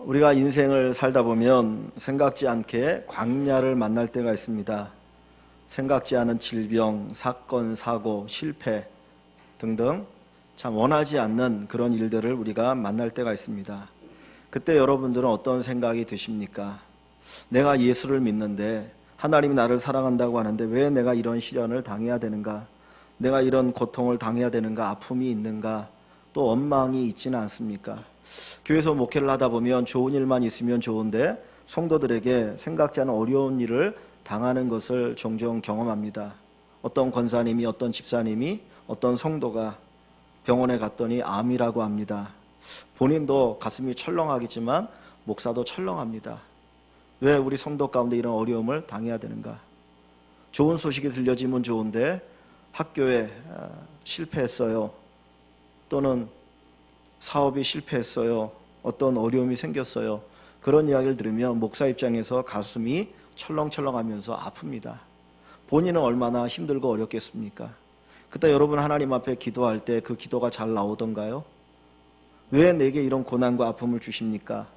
우리가 인생을 살다 보면 생각지 않게 광야를 만날 때가 있습니다. 생각지 않은 질병, 사건, 사고, 실패 등등 참 원하지 않는 그런 일들을 우리가 만날 때가 있습니다. 그때 여러분들은 어떤 생각이 드십니까? 내가 예수를 믿는데 하나님이 나를 사랑한다고 하는데 왜 내가 이런 시련을 당해야 되는가? 내가 이런 고통을 당해야 되는가? 아픔이 있는가? 또 원망이 있지는 않습니까? 교회에서 목회를 하다 보면 좋은 일만 있으면 좋은데 성도들에게 생각지 않은 어려운 일을 당하는 것을 종종 경험합니다. 어떤 권사님이, 어떤 집사님이, 어떤 성도가 병원에 갔더니 암이라고 합니다. 본인도 가슴이 철렁하겠지만 목사도 철렁합니다. 왜 우리 성도 가운데 이런 어려움을 당해야 되는가? 좋은 소식이 들려지면 좋은데 학교에 실패했어요. 또는 사업이 실패했어요. 어떤 어려움이 생겼어요. 그런 이야기를 들으면 목사 입장에서 가슴이 철렁철렁하면서 아픕니다. 본인은 얼마나 힘들고 어렵겠습니까? 그때 여러분 하나님 앞에 기도할 때 그 기도가 잘 나오던가요? 왜 내게 이런 고난과 아픔을 주십니까?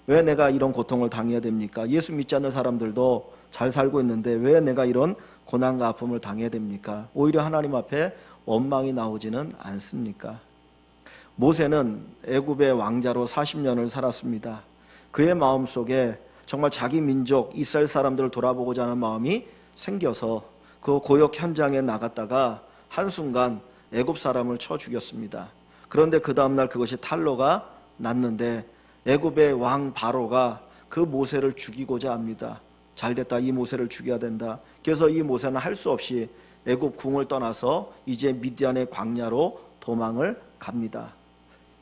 왜 내가 이런 고통을 당해야 됩니까? 예수 믿지 않는 사람들도 잘 살고 있는데 왜 내가 이런 고난과 아픔을 당해야 됩니까? 오히려 하나님 앞에 원망이 나오지는 않습니까? 모세는 애굽의 왕자로 40년을 살았습니다. 그의 마음속에 정말 자기 민족 이스라엘 사람들을 돌아보고자 하는 마음이 생겨서 그 고역 현장에 나갔다가 한순간 애굽 사람을 쳐 죽였습니다. 그런데 그 다음날 그것이 탄로가 났는데 애굽의 왕 바로가 그 모세를 죽이고자 합니다. 잘됐다, 이 모세를 죽여야 된다. 그래서 이 모세는 할 수 없이 애굽 궁을 떠나서 이제 미디안의 광야로 도망을 갑니다.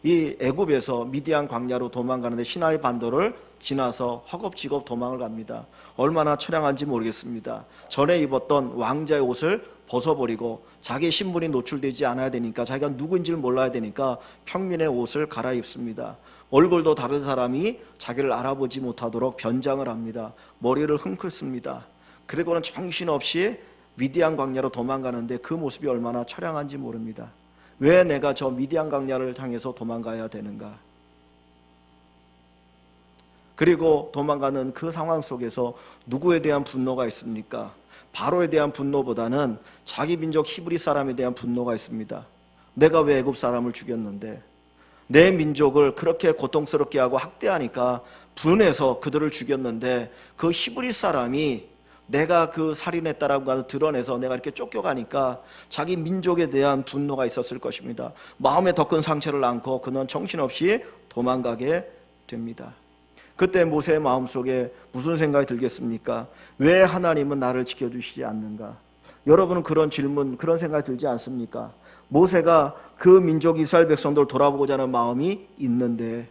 이 애굽에서 미디안 광야로 도망가는데 시나이 반도를 지나서 허겁지겁 도망을 갑니다. 얼마나 처량한지 모르겠습니다. 전에 입었던 왕자의 옷을 벗어버리고 자기의 신분이 노출되지 않아야 되니까, 자기가 누구인지를 몰라야 되니까 평민의 옷을 갈아입습니다. 얼굴도 다른 사람이 자기를 알아보지 못하도록 변장을 합니다. 머리를 흥긋습니다. 그리고는 정신없이 미디안 광야로 도망가는데 그 모습이 얼마나 처량한지 모릅니다. 왜 내가 저 미디안 광야를 향해서 도망가야 되는가? 그리고 도망가는 그 상황 속에서 누구에 대한 분노가 있습니까? 바로에 대한 분노보다는 자기 민족 히브리 사람에 대한 분노가 있습니다. 내가 왜 애굽 사람을 죽였는데, 내 민족을 그렇게 고통스럽게 하고 학대하니까 분해서 그들을 죽였는데 그 히브리 사람이 내가 그 살인했다라고 드러내서 내가 이렇게 쫓겨가니까 자기 민족에 대한 분노가 있었을 것입니다. 마음에 더 큰 상처를 안고 그는 정신없이 도망가게 됩니다. 그때 모세의 마음속에 무슨 생각이 들겠습니까? 왜 하나님은 나를 지켜주시지 않는가? 여러분은 그런 질문, 그런 생각이 들지 않습니까? 모세가 그 민족 이스라엘 백성들을 돌아보고자 하는 마음이 있는데,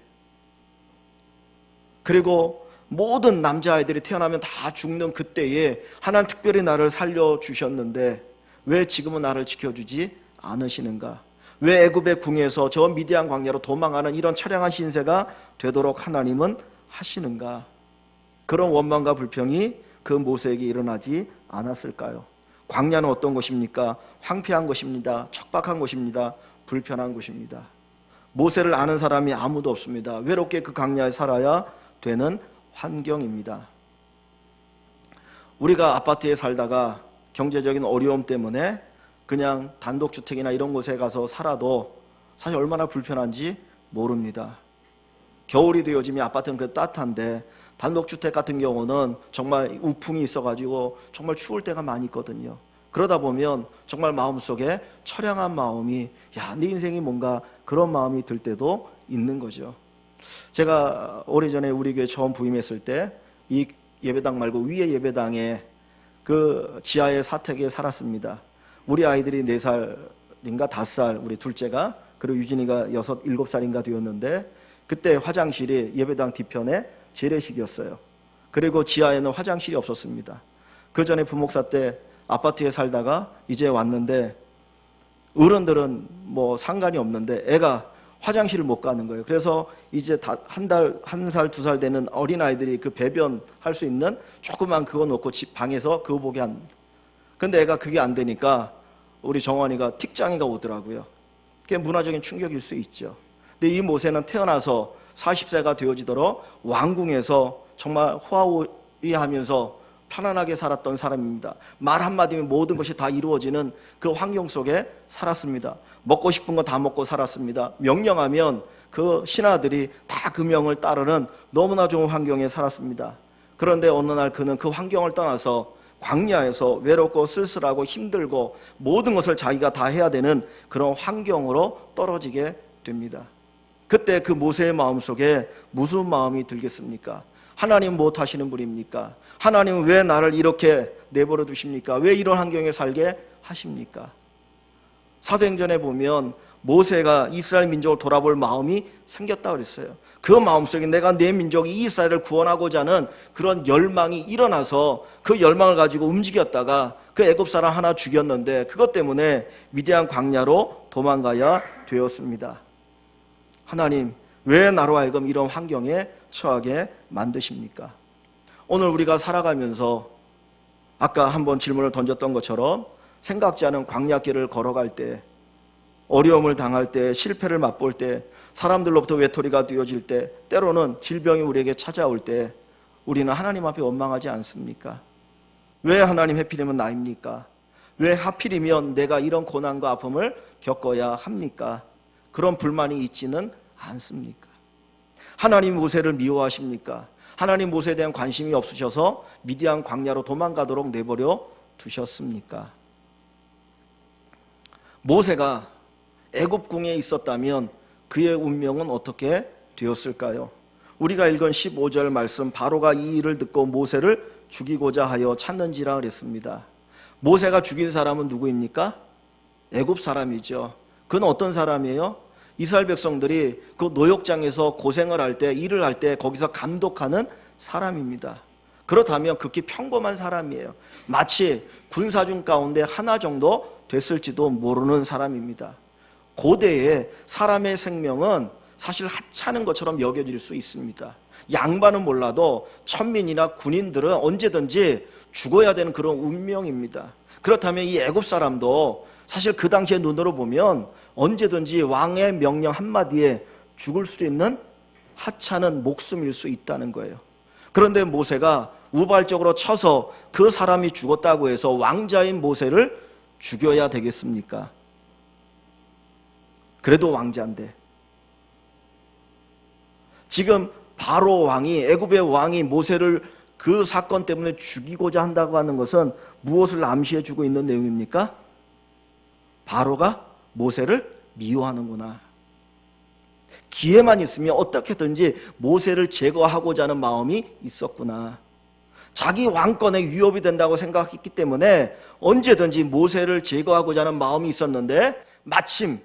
그리고 모든 남자아이들이 태어나면 다 죽는 그때에 하나님 특별히 나를 살려주셨는데 왜 지금은 나를 지켜주지 않으시는가? 왜 애굽의 궁에서 저 미디안 광야로 도망가는 이런 처량한 신세가 되도록 하나님은 하시는가? 그런 원망과 불평이 그 모세에게 일어나지 않았을까요? 광야는 어떤 곳입니까? 황폐한 곳입니다. 척박한 곳입니다. 불편한 곳입니다. 모세를 아는 사람이 아무도 없습니다. 외롭게 그 광야에 살아야 되는 환경입니다. 우리가 아파트에 살다가 경제적인 어려움 때문에 그냥 단독주택이나 이런 곳에 가서 살아도 사실 얼마나 불편한지 모릅니다. 겨울이 되어지면 아파트는 그래도 따뜻한데 단독주택 같은 경우는 정말 우풍이 있어가지고 정말 추울 때가 많이 있거든요. 그러다 보면 정말 마음속에 처량한 마음이, 야, 내 인생이 뭔가 그런 마음이 들 때도 있는 거죠. 제가 오래전에 우리 교회 처음 부임했을 때 이 예배당 말고 위에 예배당에 그 지하의 사택에 살았습니다. 우리 아이들이 4살인가 5살, 우리 둘째가, 그리고 유진이가 6, 7살인가 되었는데 그때 화장실이 예배당 뒤편에 재래식이었어요. 그리고 지하에는 화장실이 없었습니다. 그 전에 부목사 때 아파트에 살다가 이제 왔는데 어른들은 뭐 상관이 없는데 애가 화장실을 못 가는 거예요. 그래서 이제 한 살, 2살 되는 어린아이들이 그 배변할 수 있는 조그만 그거 놓고 집 방에서 그거 보게 한. 근데 애가 그게 안 되니까 우리 정원이가 틱장이가 오더라고요. 그게 문화적인 충격일 수 있죠. 근데 이 모세는 태어나서 40세가 되어지도록 왕궁에서 정말 호화호위하면서 편안하게 살았던 사람입니다. 말 한마디면 모든 것이 다 이루어지는 그 환경 속에 살았습니다. 먹고 싶은 거 다 먹고 살았습니다. 명령하면 그 신하들이 다 그 명을 따르는 너무나 좋은 환경에 살았습니다. 그런데 어느 날 그는 그 환경을 떠나서 광야에서 외롭고 쓸쓸하고 힘들고 모든 것을 자기가 다 해야 되는 그런 환경으로 떨어지게 됩니다. 그때 그 모세의 마음속에 무슨 마음이 들겠습니까? 하나님 무엇 하시는 분입니까? 하나님은 왜 나를 이렇게 내버려 두십니까? 왜 이런 환경에 살게 하십니까? 사도행전에 보면 모세가 이스라엘 민족을 돌아볼 마음이 생겼다고 그랬어요. 그 마음속에 내가 내 민족이 이스라엘을 구원하고자 하는 그런 열망이 일어나서 그 열망을 가지고 움직였다가 그 애굽 사람 하나 죽였는데 그것 때문에 미디안 광야로 도망가야 되었습니다. 하나님, 왜 나로 하여금 이런 환경에 처하게 만드십니까? 오늘 우리가 살아가면서 아까 한번 질문을 던졌던 것처럼 생각지 않은 광야길을 걸어갈 때, 어려움을 당할 때, 실패를 맛볼 때, 사람들로부터 외톨이가 되어질 때, 때로는 질병이 우리에게 찾아올 때 우리는 하나님 앞에 원망하지 않습니까? 왜 하나님 하필이면 나입니까? 왜 하필이면 내가 이런 고난과 아픔을 겪어야 합니까? 그런 불만이 있지는 않습니까? 하나님 모세를 미워하십니까? 하나님 모세에 대한 관심이 없으셔서 미디안 광야로 도망가도록 내버려 두셨습니까? 모세가 애굽궁에 있었다면 그의 운명은 어떻게 되었을까요? 우리가 읽은 15절 말씀, 바로가 이 일을 듣고 모세를 죽이고자 하여 찾는지라 그랬습니다. 모세가 죽인 사람은 누구입니까? 애굽 사람이죠. 그는 어떤 사람이에요? 이스라엘 백성들이 그 노역장에서 고생을 할 때, 일을 할 때 거기서 감독하는 사람입니다. 그렇다면 극히 평범한 사람이에요. 마치 군사중 가운데 하나 정도 됐을지도 모르는 사람입니다. 고대에 사람의 생명은 사실 하찮은 것처럼 여겨질 수 있습니다. 양반은 몰라도 천민이나 군인들은 언제든지 죽어야 되는 그런 운명입니다. 그렇다면 이 애굽 사람도 사실 그 당시의 눈으로 보면 언제든지 왕의 명령 한마디에 죽을 수 있는 하찮은 목숨일 수 있다는 거예요. 그런데 모세가 우발적으로 쳐서 그 사람이 죽었다고 해서 왕자인 모세를 죽여야 되겠습니까? 그래도 왕자인데. 지금 바로 왕이, 애굽의 왕이 모세를 그 사건 때문에 죽이고자 한다고 하는 것은 무엇을 암시해 주고 있는 내용입니까? 바로가 모세를 미워하는구나. 기회만 있으면 어떻게든지 모세를 제거하고자 하는 마음이 있었구나. 자기 왕권에 위협이 된다고 생각했기 때문에 언제든지 모세를 제거하고자 하는 마음이 있었는데 마침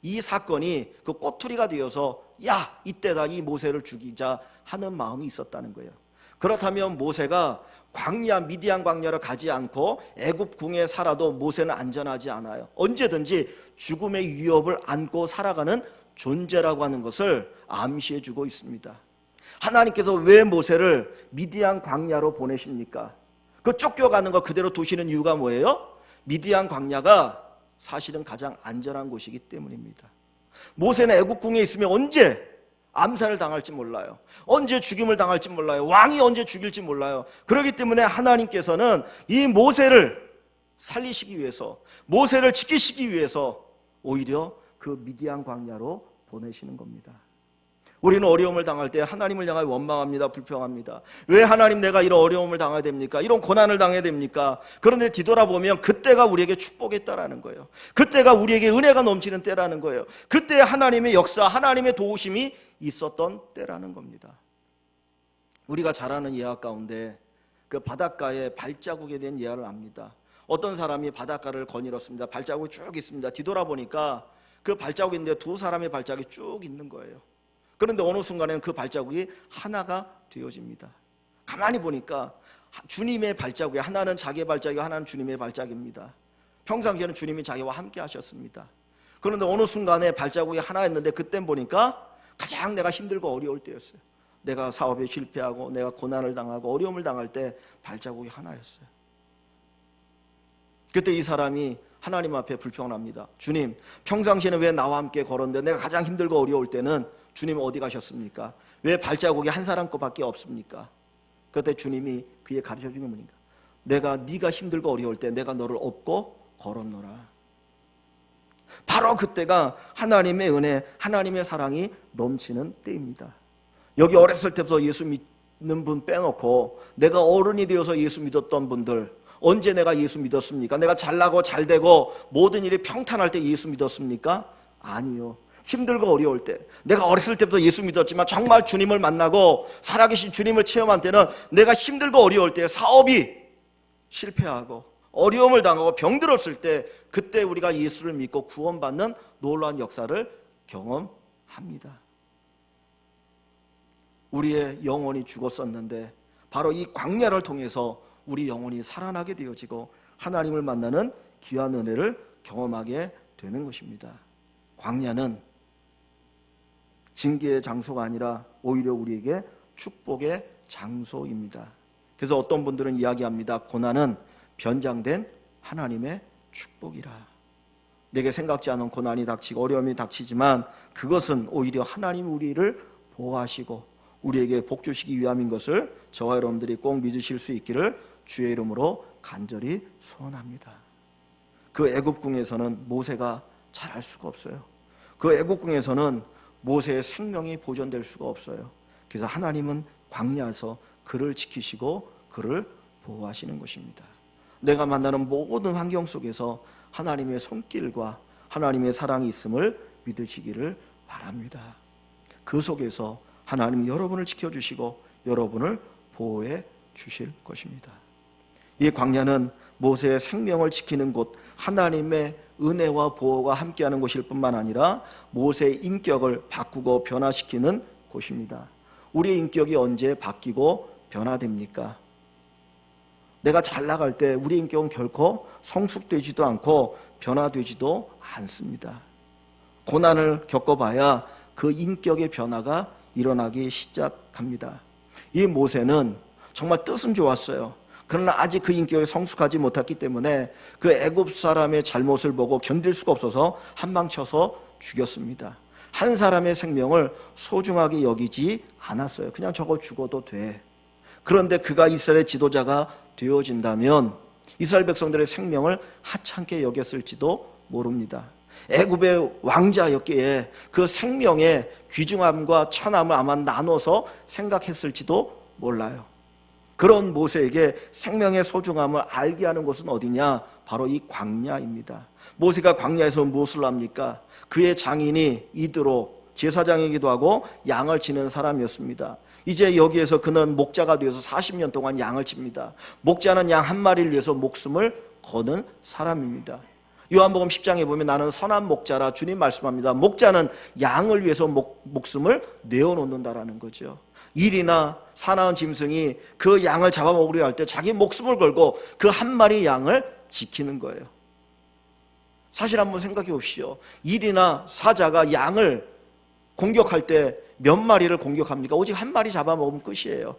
이 사건이 그 꼬투리가 되어서 야, 이때다, 이 모세를 죽이자 하는 마음이 있었다는 거예요. 그렇다면 모세가 광야, 미디안 광야를 가지 않고 애굽 궁에 살아도 모세는 안전하지 않아요. 언제든지 죽음의 위협을 안고 살아가는 존재라고 하는 것을 암시해 주고 있습니다. 하나님께서 왜 모세를 미디안 광야로 보내십니까? 그 쫓겨가는 거 그대로 두시는 이유가 뭐예요? 미디안 광야가 사실은 가장 안전한 곳이기 때문입니다. 모세는 애국궁에 있으면 언제 암살을 당할지 몰라요. 언제 죽임을 당할지 몰라요. 왕이 언제 죽일지 몰라요. 그렇기 때문에 하나님께서는 이 모세를 살리시기 위해서, 모세를 지키시기 위해서 오히려 그 미디안 광야로 보내시는 겁니다. 우리는 어려움을 당할 때 하나님을 향하여 원망합니다. 불평합니다. 왜 하나님 내가 이런 어려움을 당해야 됩니까? 이런 고난을 당해야 됩니까? 그런데 뒤돌아보면 그때가 우리에게 축복의 때라는 거예요. 그때가 우리에게 은혜가 넘치는 때라는 거예요. 그때 하나님의 역사, 하나님의 도우심이 있었던 때라는 겁니다. 우리가 잘 아는 예화 가운데 그 바닷가에 발자국에 대한 예화를 압니다. 어떤 사람이 바닷가를 거닐었습니다. 발자국이 쭉 있습니다. 뒤돌아보니까 그 발자국인데 두 사람의 발자국이 쭉 있는 거예요. 그런데 어느 순간에는 그 발자국이 하나가 되어집니다. 가만히 보니까 주님의 발자국이, 하나는 자기의 발자국이고 하나는 주님의 발자국입니다. 평상시에는 주님이 자기와 함께 하셨습니다. 그런데 어느 순간에 발자국이 하나였는데 그땐 보니까 가장 내가 힘들고 어려울 때였어요. 내가 사업에 실패하고 내가 고난을 당하고 어려움을 당할 때 발자국이 하나였어요. 그때 이 사람이 하나님 앞에 불평을 합니다. 주님, 평상시에는 왜 나와 함께 걸었는데 내가 가장 힘들고 어려울 때는 주님 어디 가셨습니까? 왜 발자국이 한 사람 거밖에 없습니까? 그때 주님이 그에 가르쳐 준 게 뭐니까? 네가 힘들고 어려울 때 내가 너를 업고 걸었노라. 바로 그때가 하나님의 은혜, 하나님의 사랑이 넘치는 때입니다. 여기 어렸을 때부터 예수 믿는 분 빼놓고 내가 어른이 되어서 예수 믿었던 분들, 언제 내가 예수 믿었습니까? 내가 잘나고 잘되고 모든 일이 평탄할 때 예수 믿었습니까? 아니요. 힘들고 어려울 때, 내가 어렸을 때부터 예수 믿었지만 정말 주님을 만나고 살아계신 주님을 체험한 때는 내가 힘들고 어려울 때, 사업이 실패하고 어려움을 당하고 병들었을 때, 그때 우리가 예수를 믿고 구원받는 놀라운 역사를 경험합니다. 우리의 영혼이 죽었었는데 바로 이 광야를 통해서 우리 영혼이 살아나게 되어지고 하나님을 만나는 귀한 은혜를 경험하게 되는 것입니다. 광야는 징계의 장소가 아니라 오히려 우리에게 축복의 장소입니다. 그래서 어떤 분들은 이야기합니다. 고난은 변장된 하나님의 축복이라. 내게 생각지 않은 고난이 닥치고 어려움이 닥치지만 그것은 오히려 하나님이 우리를 보호하시고 우리에게 복 주시기 위함인 것을 저와 여러분들이 꼭 믿으실 수 있기를 주의 이름으로 간절히 소원합니다. 그 애굽궁에서는 모세가 잘할 수가 없어요. 그 애국궁에서는 모세의 생명이 보존될 수가 없어요. 그래서 하나님은 광야에서 그를 지키시고 그를 보호하시는 것입니다. 내가 만나는 모든 환경 속에서 하나님의 손길과 하나님의 사랑이 있음을 믿으시기를 바랍니다. 그 속에서 하나님이 여러분을 지켜주시고 여러분을 보호해 주실 것입니다. 이 광야는 모세의 생명을 지키는 곳, 하나님의 은혜와 보호가 함께하는 곳일 뿐만 아니라 모세의 인격을 바꾸고 변화시키는 곳입니다. 우리의 인격이 언제 바뀌고 변화됩니까? 내가 잘 나갈 때 우리의 인격은 결코 성숙되지도 않고 변화되지도 않습니다. 고난을 겪어봐야 그 인격의 변화가 일어나기 시작합니다. 이 모세는 정말 뜻은 좋았어요. 그러나 아직 그 인격이 성숙하지 못했기 때문에 그 애굽 사람의 잘못을 보고 견딜 수가 없어서 한방 쳐서 죽였습니다. 한 사람의 생명을 소중하게 여기지 않았어요. 그냥 저거 죽어도 돼. 그런데 그가 이스라엘의 지도자가 되어진다면 이스라엘 백성들의 생명을 하찮게 여겼을지도 모릅니다. 애굽의 왕자였기에 그 생명의 귀중함과 천함을 아마 나눠서 생각했을지도 몰라요. 그런 모세에게 생명의 소중함을 알게 하는 곳은 어디냐? 바로 이 광야입니다. 모세가 광야에서 무엇을 합니까? 그의 장인이 이드로 제사장이기도 하고 양을 치는 사람이었습니다. 이제 여기에서 그는 목자가 되어서 40년 동안 양을 칩니다. 목자는 양 한 마리를 위해서 목숨을 거는 사람입니다. 요한복음 10장에 보면 나는 선한 목자라 주님 말씀합니다. 목자는 양을 위해서 목숨을 내어놓는다라는 거죠. 일이나 사나운 짐승이 그 양을 잡아먹으려 할 때 자기 목숨을 걸고 그 한 마리 양을 지키는 거예요. 사실 한번 생각해 보십시오. 일이나 사자가 양을 공격할 때 몇 마리를 공격합니까? 오직 한 마리 잡아먹으면 끝이에요.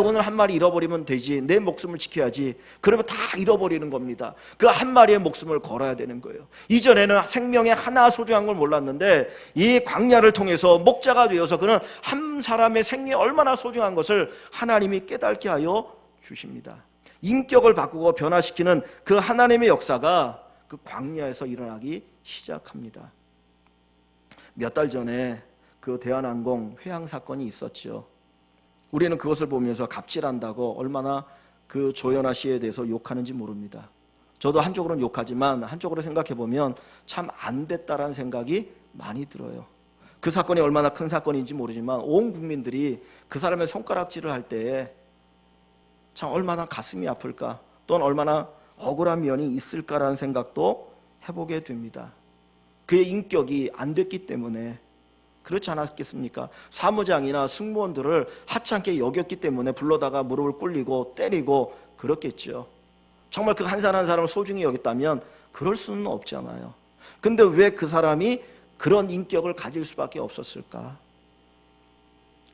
오늘 한 마리 잃어버리면 되지, 내 목숨을 지켜야지. 그러면 다 잃어버리는 겁니다. 그 한 마리의 목숨을 걸어야 되는 거예요. 이전에는 생명의 하나 소중한 걸 몰랐는데 이 광야를 통해서 목자가 되어서 그는 한 사람의 생명이 얼마나 소중한 것을 하나님이 깨닫게 하여 주십니다. 인격을 바꾸고 변화시키는 그 하나님의 역사가 그 광야에서 일어나기 시작합니다. 몇 달 전에 그 대한항공 회항 사건이 있었죠. 우리는 그것을 보면서 갑질한다고 얼마나 그 조연아 씨에 대해서 욕하는지 모릅니다. 저도 한쪽으로는 욕하지만 한쪽으로 생각해 보면 참 안 됐다라는 생각이 많이 들어요. 그 사건이 얼마나 큰 사건인지 모르지만 온 국민들이 그 사람의 손가락질을 할 때에 참 얼마나 가슴이 아플까, 또는 얼마나 억울한 면이 있을까라는 생각도 해보게 됩니다. 그의 인격이 안 됐기 때문에, 그렇지 않았겠습니까? 사무장이나 승무원들을 하찮게 여겼기 때문에 불러다가 무릎을 꿇리고 때리고 그렇겠죠. 정말 그 한 사람 한 사람을 소중히 여겼다면 그럴 수는 없잖아요. 근데 왜 그 사람이 그런 인격을 가질 수밖에 없었을까?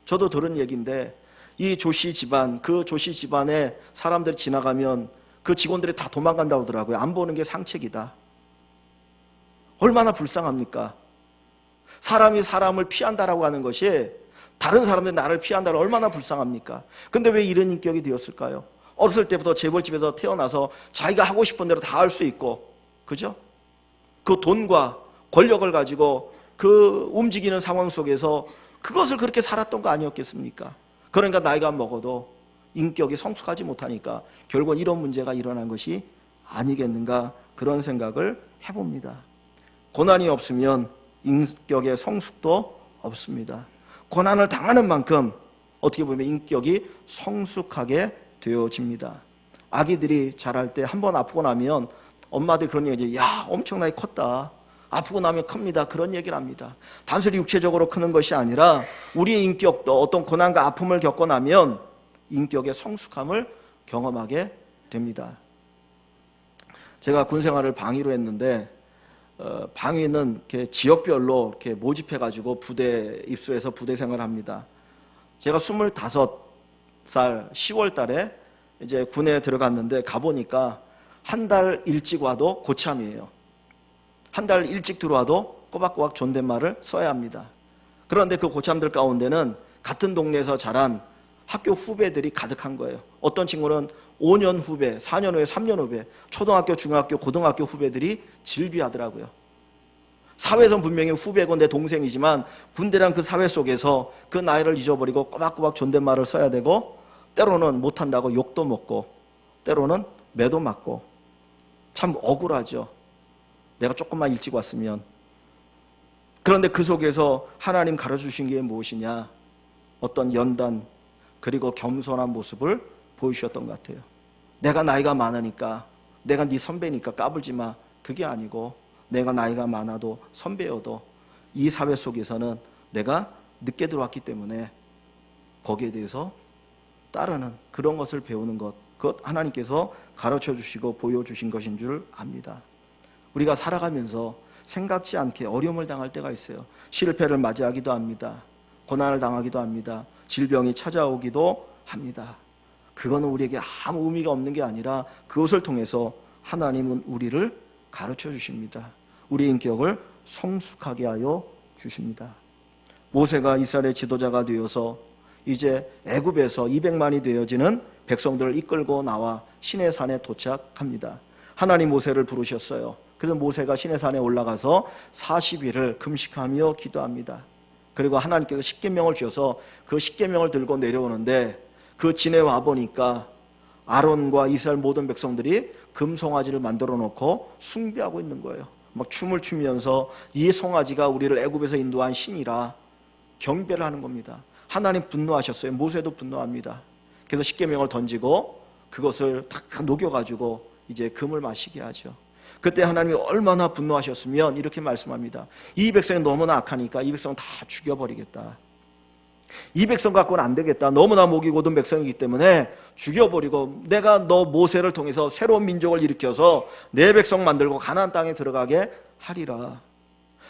저도 들은 얘기인데 이 조씨 집안, 그 조씨 집안에 사람들이 지나가면 그 직원들이 다 도망간다고 하더라고요. 안 보는 게 상책이다. 얼마나 불쌍합니까? 사람이 사람을 피한다라고 하는 것이 다른 사람들이 나를 피한다는 얼마나 불쌍합니까? 근데 왜 이런 인격이 되었을까요? 어렸을 때부터 재벌집에서 태어나서 자기가 하고 싶은 대로 다 할 수 있고, 그죠? 그 돈과 권력을 가지고 그 움직이는 상황 속에서 그것을 그렇게 살았던 거 아니었겠습니까? 그러니까 나이가 먹어도 인격이 성숙하지 못하니까 결국은 이런 문제가 일어난 것이 아니겠는가, 그런 생각을 해봅니다. 고난이 없으면 인격의 성숙도 없습니다. 고난을 당하는 만큼 어떻게 보면 인격이 성숙하게 되어집니다. 아기들이 자랄 때 한 번 아프고 나면 엄마들이 그런 얘기, 야 엄청나게 컸다, 아프고 나면 큽니다, 그런 얘기를 합니다. 단순히 육체적으로 크는 것이 아니라 우리의 인격도 어떤 고난과 아픔을 겪고 나면 인격의 성숙함을 경험하게 됩니다. 제가 군 생활을 방위로 했는데 방위는 이렇게 지역별로 이렇게 모집해가지고 부대 입소해서 부대 생활을 합니다. 제가 25살 10월 달에 이제 군에 들어갔는데 가보니까 한 달 일찍 와도 고참이에요. 한 달 일찍 들어와도 꼬박꼬박 존댓말을 써야 합니다. 그런데 그 고참들 가운데는 같은 동네에서 자란 학교 후배들이 가득한 거예요. 어떤 친구는 5년 후배, 4년 후에, 3년 후배, 초등학교, 중학교, 고등학교 후배들이 질비하더라고요. 사회에서는 분명히 후배고 내 동생이지만 군대란 그 사회 속에서 그 나이를 잊어버리고 꼬박꼬박 존댓말을 써야 되고, 때로는 못한다고 욕도 먹고 때로는 매도 맞고, 참 억울하죠. 내가 조금만 일찍 왔으면. 그런데 그 속에서 하나님 가르쳐주신 게 무엇이냐, 어떤 연단 그리고 겸손한 모습을 보이셨던 것 같아요. 내가 나이가 많으니까, 내가 네 선배니까 까불지 마, 그게 아니고 내가 나이가 많아도 선배여도 이 사회 속에서는 내가 늦게 들어왔기 때문에 거기에 대해서 따르는 그런 것을 배우는 것, 그것 하나님께서 가르쳐 주시고 보여주신 것인 줄 압니다. 우리가 살아가면서 생각지 않게 어려움을 당할 때가 있어요. 실패를 맞이하기도 합니다. 고난을 당하기도 합니다. 질병이 찾아오기도 합니다. 그거는 우리에게 아무 의미가 없는 게 아니라 그것을 통해서 하나님은 우리를 가르쳐 주십니다. 우리 인격을 성숙하게 하여 주십니다. 모세가 이스라엘의 지도자가 되어서 이제 애굽에서 200만이 되어지는 백성들을 이끌고 나와 시내산에 도착합니다. 하나님 모세를 부르셨어요. 그래서 모세가 시내산에 올라가서 40일을 금식하며 기도합니다. 그리고 하나님께서 십계명을 주셔서 그 십계명을 들고 내려오는데, 그 진에 와 보니까 아론과 이스라엘 모든 백성들이 금송아지를 만들어 놓고 숭배하고 있는 거예요. 막 춤을 추면서 이 송아지가 우리를 애굽에서 인도한 신이라 경배를 하는 겁니다. 하나님 분노하셨어요. 모세도 분노합니다. 그래서 십계명을 던지고 그것을 다 녹여가지고 이제 금을 마시게 하죠. 그때 하나님이 얼마나 분노하셨으면 이렇게 말씀합니다. 이 백성이 너무나 악하니까 이 백성 다 죽여버리겠다. 이 백성 갖고는 안 되겠다. 너무나 목이 고든 백성이기 때문에 죽여버리고 내가 너 모세를 통해서 새로운 민족을 일으켜서 내 백성 만들고 가나안 땅에 들어가게 하리라.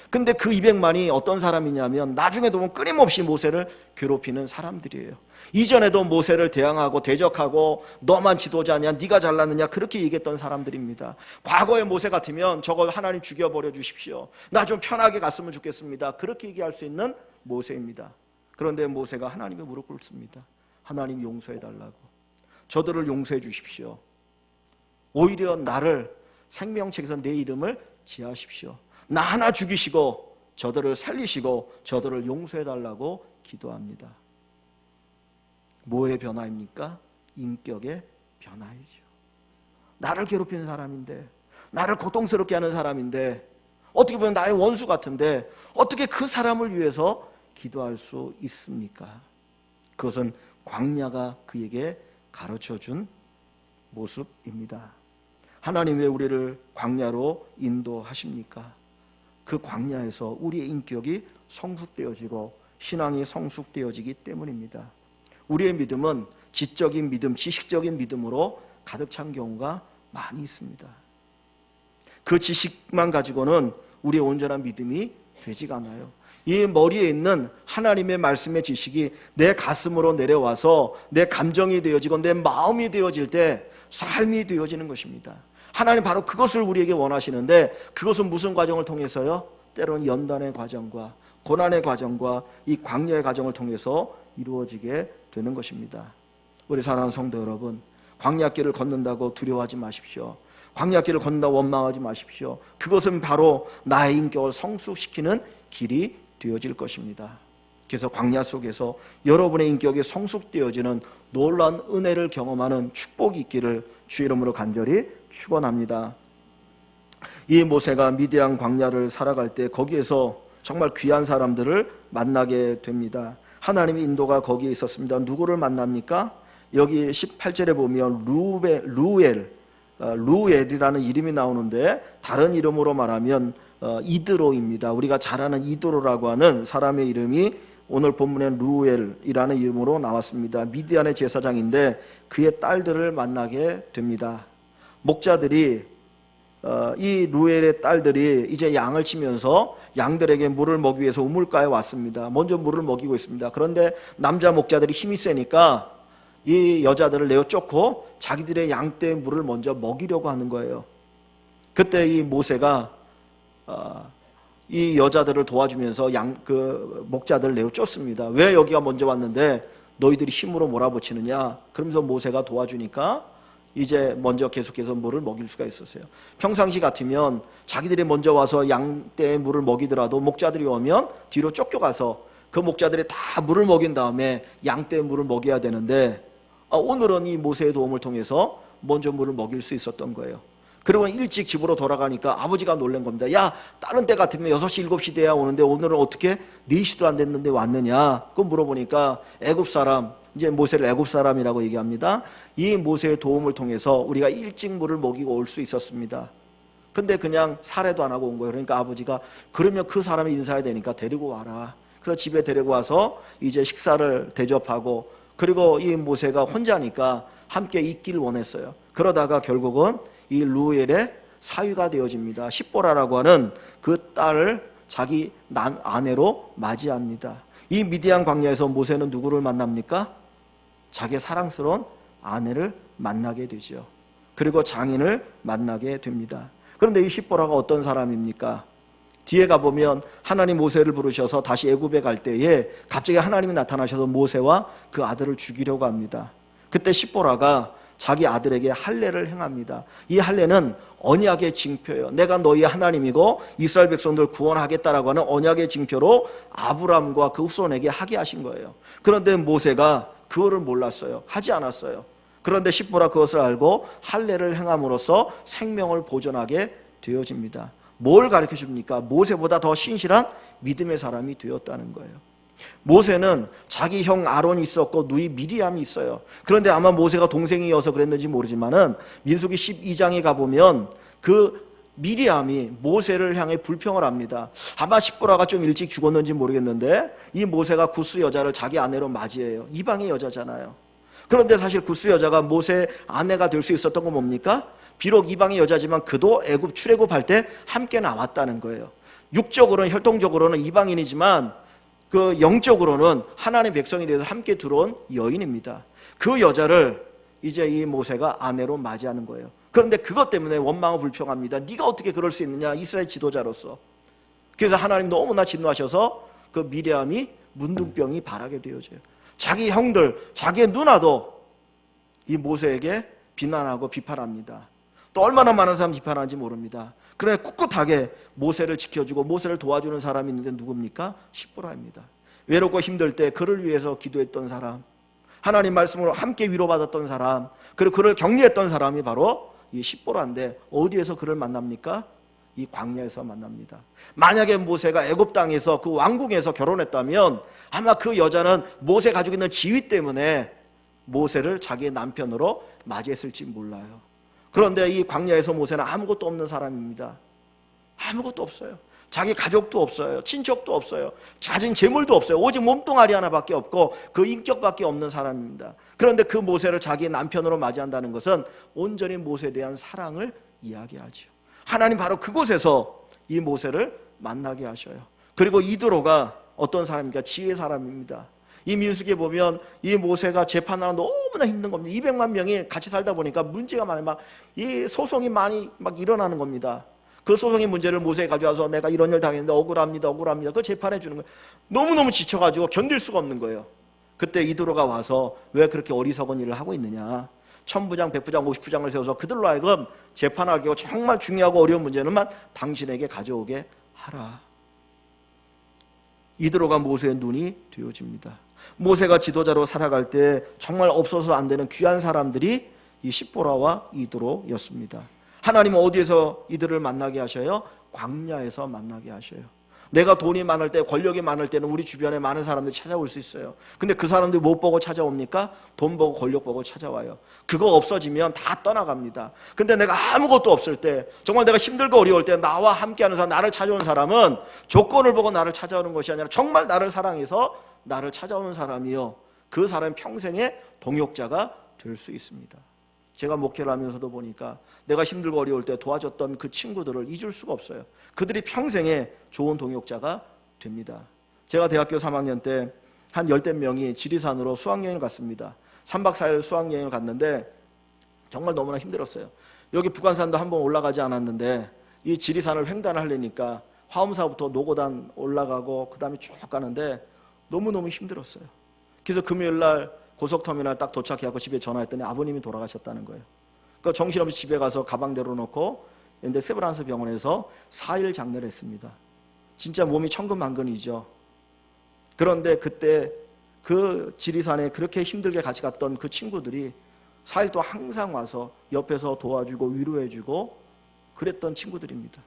근데 그 200만이 어떤 사람이냐면 나중에도 보면 끊임없이 모세를 괴롭히는 사람들이에요. 이전에도 모세를 대항하고 대적하고 너만 지도자냐, 네가 잘났느냐 그렇게 얘기했던 사람들입니다. 과거의 모세 같으면 저거 하나님 죽여버려 주십시오, 나 좀 편하게 갔으면 좋겠습니다, 그렇게 얘기할 수 있는 모세입니다. 그런데 모세가 하나님의 무릎 꿇습니다. 하나님 용서해달라고, 저들을 용서해 주십시오. 오히려 나를 생명책에서 내 이름을 지하십시오. 나 하나 죽이시고 저들을 살리시고 저들을 용서해달라고 기도합니다. 뭐의 변화입니까? 인격의 변화이죠. 나를 괴롭히는 사람인데, 나를 고통스럽게 하는 사람인데, 어떻게 보면 나의 원수 같은데 어떻게 그 사람을 위해서 기도할 수 있습니까? 그것은 광야가 그에게 가르쳐준 모습입니다. 하나님 왜 우리를 광야로 인도하십니까? 그 광야에서 우리의 인격이 성숙되어지고 신앙이 성숙되어지기 때문입니다. 우리의 믿음은 지적인 믿음, 지식적인 믿음으로 가득 찬 경우가 많이 있습니다. 그 지식만 가지고는 우리의 온전한 믿음이 되지가 않아요. 이 머리에 있는 하나님의 말씀의 지식이 내 가슴으로 내려와서 내 감정이 되어지고 내 마음이 되어질 때 삶이 되어지는 것입니다. 하나님 바로 그것을 우리에게 원하시는데, 그것은 무슨 과정을 통해서요? 때로는 연단의 과정과 고난의 과정과 이 광야의 과정을 통해서 이루어지게 되는 것입니다. 우리 사랑하는 성도 여러분, 광야길을 걷는다고 두려워하지 마십시오. 광야길을 걷는다고 원망하지 마십시오. 그것은 바로 나의 인격을 성숙시키는 길이 되어질 것입니다. 그래서 광야 속에서 여러분의 인격이 성숙되어지는 놀라운 은혜를 경험하는 축복이 있기를 주 이름으로 간절히 축원합니다. 이 모세가 미디안 광야를 살아갈 때 거기에서 정말 귀한 사람들을 만나게 됩니다. 하나님의 인도가 거기에 있었습니다. 누구를 만납니까? 여기 18절에 보면 루엘이라는 이름이 나오는데 다른 이름으로 말하면 이드로입니다. 우리가 잘 아는 이드로라고 하는 사람의 이름이 오늘 본문에 루엘이라는 이름으로 나왔습니다. 미디안의 제사장인데 그의 딸들을 만나게 됩니다. 목자들이 이 루엘의 딸들이 이제 양을 치면서 양들에게 물을 먹이기 위해서 우물가에 왔습니다. 먼저 물을 먹이고 있습니다. 그런데 남자 목자들이 힘이 세니까 이 여자들을 내어 쫓고 자기들의 양떼의 물을 먼저 먹이려고 하는 거예요. 그때 이 모세가 이 여자들을 도와주면서 목자들을 내어 쫓습니다. 왜 여기가 먼저 왔는데 너희들이 힘으로 몰아붙이느냐? 그러면서 모세가 도와주니까 이제 먼저 계속해서 물을 먹일 수가 있었어요. 평상시 같으면 자기들이 먼저 와서 양떼에 물을 먹이더라도 목자들이 오면 뒤로 쫓겨가서 그 목자들이 다 물을 먹인 다음에 양떼에 물을 먹여야 되는데 오늘은 이 모세의 도움을 통해서 먼저 물을 먹일 수 있었던 거예요. 그리고 일찍 집으로 돌아가니까 아버지가 놀란 겁니다. 야, 다른 때 같으면 6시, 7시 돼야 오는데 오늘은 어떻게 4시도 안 됐는데 왔느냐? 그거 물어보니까 애굽 사람, 이제 모세를 애굽 사람이라고 얘기합니다. 이 모세의 도움을 통해서 우리가 일찍 물을 먹이고 올 수 있었습니다. 근데 그냥 살해도 안 하고 온 거예요. 그러니까 아버지가 그러면 그 사람이 인사해야 되니까 데리고 와라. 그래서 집에 데리고 와서 이제 식사를 대접하고 그리고 이 모세가 혼자니까 함께 있기를 원했어요. 그러다가 결국은 이 루엘의 사위가 되어집니다. 십보라라고 하는 그 딸을 자기 아내로 맞이합니다. 이 미디안 광야에서 모세는 누구를 만납니까? 자기의 사랑스러운 아내를 만나게 되죠. 그리고 장인을 만나게 됩니다. 그런데 이 십보라가 어떤 사람입니까? 뒤에 가보면 하나님 모세를 부르셔서 다시 애굽에 갈 때에 갑자기 하나님이 나타나셔서 모세와 그 아들을 죽이려고 합니다. 그때 십보라가 자기 아들에게 할례를 행합니다. 이 할례는 언약의 징표예요. 내가 너희의 하나님이고 이스라엘 백성들 구원하겠다라고 하는 언약의 징표로 아브람과 그 후손에게 하게 하신 거예요. 그런데 모세가 그거를 몰랐어요. 하지 않았어요. 그런데 십보라 그것을 알고 할례를 행함으로써 생명을 보존하게 되어집니다. 뭘 가르쳐 줍니까? 모세보다 더 신실한 믿음의 사람이 되었다는 거예요. 모세는 자기 형 아론이 있었고 누이 미리암이 있어요. 그런데 아마 모세가 동생이어서 그랬는지 모르지만은 민수기 12장에 가보면 그 미리암이 모세를 향해 불평을 합니다. 아마 십보라가 좀 일찍 죽었는지 모르겠는데 이 모세가 구스 여자를 자기 아내로 맞이해요. 이방의 여자잖아요. 그런데 사실 구스 여자가 모세의 아내가 될 수 있었던 건 뭡니까? 비록 이방의 여자지만 그도 애굽 출애굽할 때 함께 나왔다는 거예요. 육적으로는 혈통적으로는 이방인이지만 그 영적으로는 하나님의 백성이 되어서 함께 들어온 여인입니다. 그 여자를 이제 이 모세가 아내로 맞이하는 거예요. 그런데 그것 때문에 원망을 불평합니다. 네가 어떻게 그럴 수 있느냐, 이스라엘 지도자로서. 그래서 하나님 너무나 진노하셔서 그 미리암이 문둥병이 발하게 되어져요. 자기 형들, 자기의 누나도 이 모세에게 비난하고 비판합니다. 또 얼마나 많은 사람 비판하는지 모릅니다. 그래 꿋꿋하게 모세를 지켜주고 모세를 도와주는 사람이 있는데 누굽니까? 십보라입니다. 외롭고 힘들 때 그를 위해서 기도했던 사람, 하나님 말씀으로 함께 위로받았던 사람, 그리고 그를 격려했던 사람이 바로 이 십보라인데 어디에서 그를 만납니까? 이 광야에서 만납니다. 만약에 모세가 애굽 땅에서 그 왕궁에서 결혼했다면 아마 그 여자는 모세 가지고 있는 지위 때문에 모세를 자기의 남편으로 맞이했을지 몰라요. 그런데 이 광야에서 모세는 아무것도 없는 사람입니다. 아무것도 없어요. 자기 가족도 없어요. 친척도 없어요. 가진 재물도 없어요. 오직 몸뚱아리 하나밖에 없고 그 인격밖에 없는 사람입니다. 그런데 그 모세를 자기의 남편으로 맞이한다는 것은 온전히 모세에 대한 사랑을 이야기하죠. 하나님 바로 그곳에서 이 모세를 만나게 하셔요. 그리고 이드로가 어떤 사람입니까? 지혜의 사람입니다. 이 민수기에 보면 이 모세가 재판하는 너무나 힘든 겁니다. 200만 명이 같이 살다 보니까 문제가 많아요. 이 소송이 많이 일어나는 겁니다. 그 소송의 문제를 모세에 가져와서 내가 이런 일 당했는데 억울합니다. 그거 재판해 주는 거예요. 너무너무 지쳐가지고 견딜 수가 없는 거예요. 그때 이드로가 와서 왜 그렇게 어리석은 일을 하고 있느냐, 1000부장, 100부장, 50부장을 세워서 그들로 하여금 재판하게 하고 정말 중요하고 어려운 문제는만 당신에게 가져오게 하라. 이드로가 모세의 눈이 되어집니다. 모세가 지도자로 살아갈 때 정말 없어서 안 되는 귀한 사람들이 이 십보라와 이드로였습니다. 하나님은 어디에서 이들을 만나게 하셔요? 광야에서 만나게 하셔요. 내가 돈이 많을 때, 권력이 많을 때는 우리 주변에 많은 사람들이 찾아올 수 있어요. 근데 그 사람들이 못 보고 찾아옵니까? 돈 보고 권력 보고 찾아와요. 그거 없어지면 다 떠나갑니다. 근데 내가 아무것도 없을 때, 정말 내가 힘들고 어려울 때 나와 함께하는 사람, 나를 찾아오는 사람은 조건을 보고 나를 찾아오는 것이 아니라 정말 나를 사랑해서 나를 찾아오는 사람이요, 그 사람이 평생의 동역자가 될 수 있습니다. 제가 목회를 하면서도 보니까 내가 힘들고 어려울 때 도와줬던 그 친구들을 잊을 수가 없어요. 그들이 평생의 좋은 동역자가 됩니다. 제가 대학교 3학년 때 한 10대 명이 지리산으로 수학여행을 갔습니다. 3박 4일 수학여행을 갔는데 정말 너무나 힘들었어요. 여기 북한산도 한번 올라가지 않았는데 이 지리산을 횡단을 하려니까 화엄사부터 노고단 올라가고 그 다음에 쭉 가는데 너무너무 힘들었어요. 그래서 금요일날 고속터미널 딱 도착해서 집에 전화했더니 아버님이 돌아가셨다는 거예요. 그러니까 정신없이 집에 가서 가방 내려놓고 근데 세브란스 병원에서 4일 장례를 했습니다. 진짜 몸이 천근만근이죠. 그런데 그때 그 지리산에 그렇게 힘들게 같이 갔던 그 친구들이 4일 동안 항상 와서 옆에서 도와주고 위로해주고 그랬던 친구들입니다.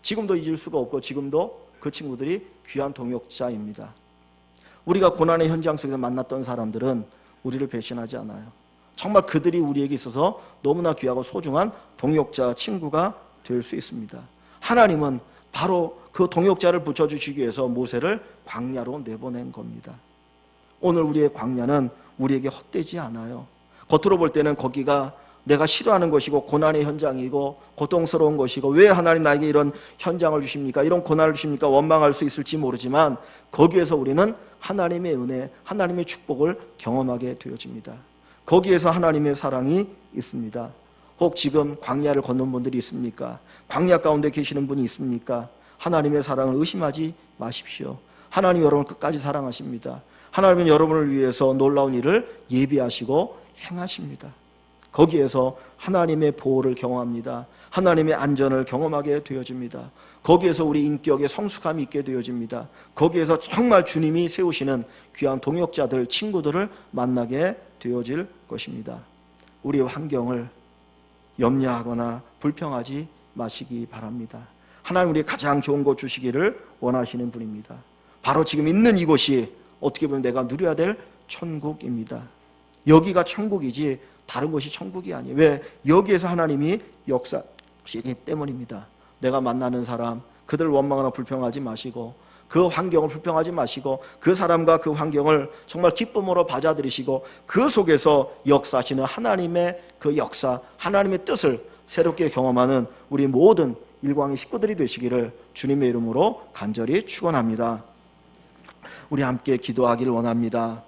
지금도 잊을 수가 없고 지금도 그 친구들이 귀한 동역자입니다. 우리가 고난의 현장 속에서 만났던 사람들은 우리를 배신하지 않아요. 정말 그들이 우리에게 있어서 너무나 귀하고 소중한 동역자, 친구가 될 수 있습니다. 하나님은 바로 그 동역자를 붙여주시기 위해서 모세를 광야로 내보낸 겁니다. 오늘 우리의 광야는 우리에게 헛되지 않아요. 겉으로 볼 때는 거기가 내가 싫어하는 것이고 고난의 현장이고 고통스러운 것이고 왜 하나님 나에게 이런 현장을 주십니까? 이런 고난을 주십니까? 원망할 수 있을지 모르지만 거기에서 우리는 하나님의 은혜, 하나님의 축복을 경험하게 되어집니다. 거기에서 하나님의 사랑이 있습니다. 혹 지금 광야를 걷는 분들이 있습니까? 광야 가운데 계시는 분이 있습니까? 하나님의 사랑을 의심하지 마십시오. 하나님 여러분을 끝까지 사랑하십니다. 하나님은 여러분을 위해서 놀라운 일을 예비하시고 행하십니다. 거기에서 하나님의 보호를 경험합니다. 하나님의 안전을 경험하게 되어집니다. 거기에서 우리 인격의 성숙함이 있게 되어집니다. 거기에서 정말 주님이 세우시는 귀한 동역자들, 친구들을 만나게 되어질 것입니다. 우리의 환경을 염려하거나 불평하지 마시기 바랍니다. 하나님 우리의 가장 좋은 것 주시기를 원하시는 분입니다. 바로 지금 있는 이곳이 어떻게 보면 내가 누려야 될 천국입니다. 여기가 천국이지 다른 곳이 천국이 아니에요. 왜? 여기에서 하나님이 역사시기 때문입니다. 내가 만나는 사람, 그들 원망하거나 불평하지 마시고 그 환경을 불평하지 마시고 그 사람과 그 환경을 정말 기쁨으로 받아들이시고 그 속에서 역사하시는 하나님의 그 역사, 하나님의 뜻을 새롭게 경험하는 우리 모든 일광의 식구들이 되시기를 주님의 이름으로 간절히 축원합니다. 우리 함께 기도하기를 원합니다.